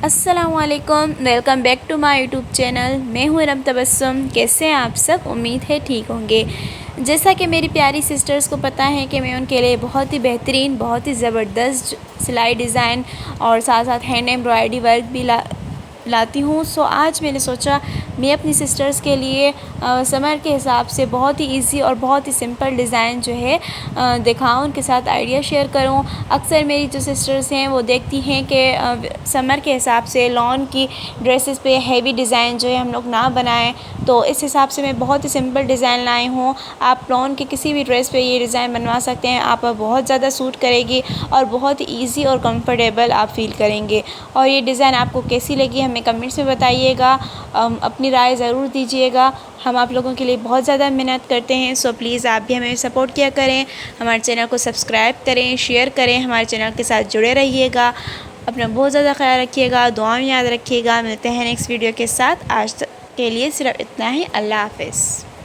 अस्सलामुअलैकुम, welcome back to my YouTube channel. मैं हूँ रम तबस्सुम। कैसे हैं आप सब? उम्मीद है ठीक होंगे। जैसा कि मेरी प्यारी सिस्टर्स को पता है कि मैं उनके लिए बहुत ही बेहतरीन, बहुत ही ज़बरदस्त सिलाई डिज़ाइन और साथ साथ हैंड एम्ब्रॉयडरी वर्क भी लाती हूँ। सो आज मैंने सोचा मैं अपनी सिस्टर्स के लिए समर के हिसाब से बहुत ही इजी और बहुत ही सिंपल डिज़ाइन जो है दिखाऊँ, उनके साथ आइडिया शेयर करूँ। अक्सर मेरी जो सिस्टर्स हैं वो देखती हैं कि समर के हिसाब से लॉन की ड्रेसेस पे हैवी डिज़ाइन जो है हम लोग ना बनाएं, तो इस हिसाब से मैं बहुत ही सिंपल डिज़ाइन लाई हूँ। आप लॉन के किसी भी ड्रेस पे ये डिज़ाइन बनवा सकते हैं। आप बहुत ज़्यादा सूट करेगी और बहुत ही ईजी और कंफर्टेबल आप फील करेंगे। और ये डिज़ाइन आपको कैसी लगी हमें कमेंट्स में बताइएगा, अपनी राय ज़रूर दीजिएगा। हम आप लोगों के लिए बहुत ज़्यादा मेहनत करते हैं, सो प्लीज़ आप भी हमें सपोर्ट किया करें। हमारे चैनल को सब्सक्राइब करें, शेयर करें, हमारे चैनल के साथ जुड़े रहिएगा। अपना बहुत ज़्यादा ख्याल रखिएगा, दुआ में याद रखिएगा। मिलते हैं नेक्स्ट वीडियो के साथ। आज तक के लिए सिर्फ इतना ही। अल्लाह हाफ़िज़।